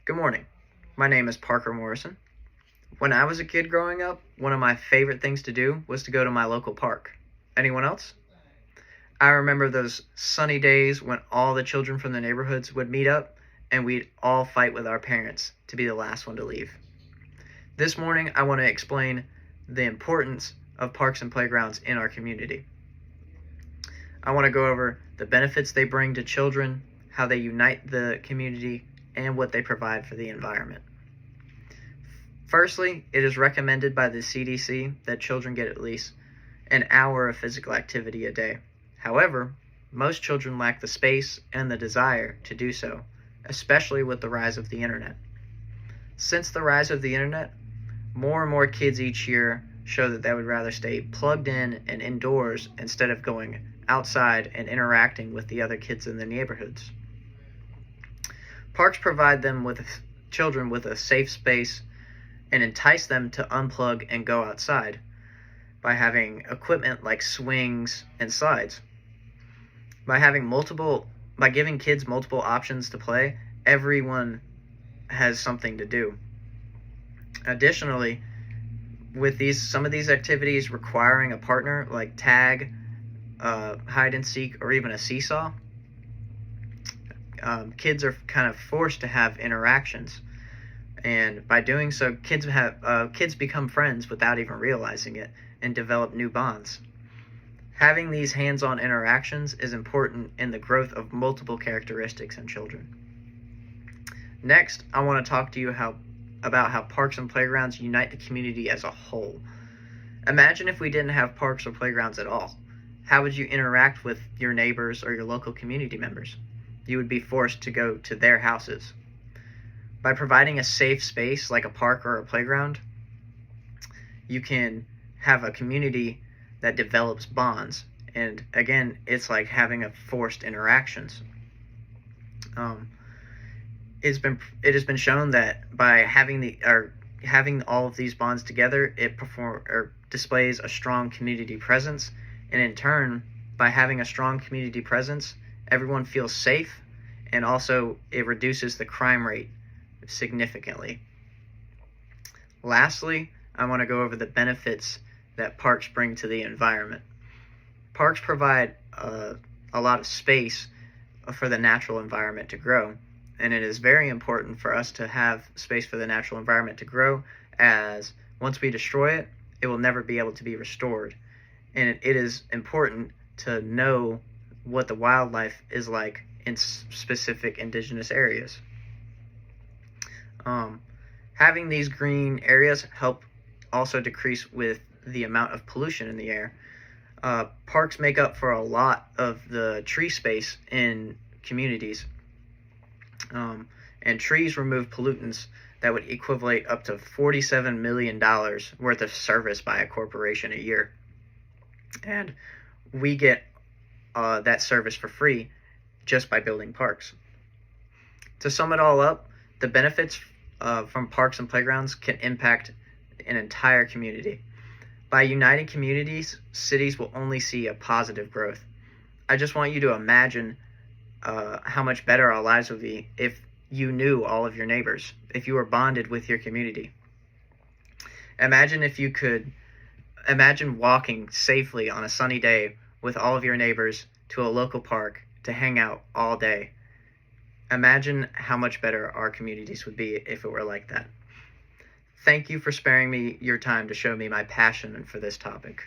Good morning. My name is Parker Morrison. When I was a kid growing up, one of my favorite things to do was to go to my local park. Anyone else? I remember those sunny days when all the children from the neighborhoods would meet up and we'd all fight with our parents to be the last one to leave. This morning, I want to explain the importance of parks and playgrounds in our community. I want to go over the benefits they bring to children, how they unite the community, and what they provide for the environment. Firstly, it is recommended by the CDC that children get at least an hour of physical activity a day. However, most children lack the space and the desire to do so, especially with the rise of the internet. Since the rise of the internet, more and more kids each year show that they would rather stay plugged in and indoors instead of going outside and interacting with the other kids in the neighborhoods. Parks provide children with a safe space and entice them to unplug and go outside by having equipment like swings and slides. By giving kids multiple options to play, everyone has something to do. Additionally, with some of these activities requiring a partner like tag, hide and seek, or even a seesaw, kids are kind of forced to have interactions, and by doing so, kids become friends without even realizing it and develop new bonds. Having these hands-on interactions is important in the growth of multiple characteristics in children. Next, I want to talk to you about how parks and playgrounds unite the community as a whole. Imagine if we didn't have parks or playgrounds at all. How would you interact with your neighbors or your local community members? You would be forced to go to their houses. By providing a safe space like a park or a playground, you can have a community that develops bonds. And again, it's like having a forced interactions. It has been shown that by having all of these bonds together, it displays a strong community presence, and in turn, by having a strong community presence, everyone feels safe, and also it reduces the crime rate significantly. Lastly, I want to go over the benefits that parks bring to the environment. Parks provide a lot of space for the natural environment to grow, and it is very important for us to have space for the natural environment to grow, as once we destroy it, it will never be able to be restored. And it is important to know what the wildlife is like in specific indigenous areas. Having these green areas help also decrease with the amount of pollution in the air. Parks make up for a lot of the tree space in communities. And trees remove pollutants that would equivalent up to $47 million worth of service by a corporation a year. And we get that service for free just by building parks. To sum it all up, the benefits from parks and playgrounds can impact an entire community. By uniting communities, cities will only see a positive growth. I just want you to imagine how much better our lives would be if you knew all of your neighbors, if you were bonded with your community. Imagine walking safely on a sunny day with all of your neighbors to a local park to hang out all day. Imagine how much better our communities would be if it were like that. Thank you for sparing me your time to show me my passion for this topic.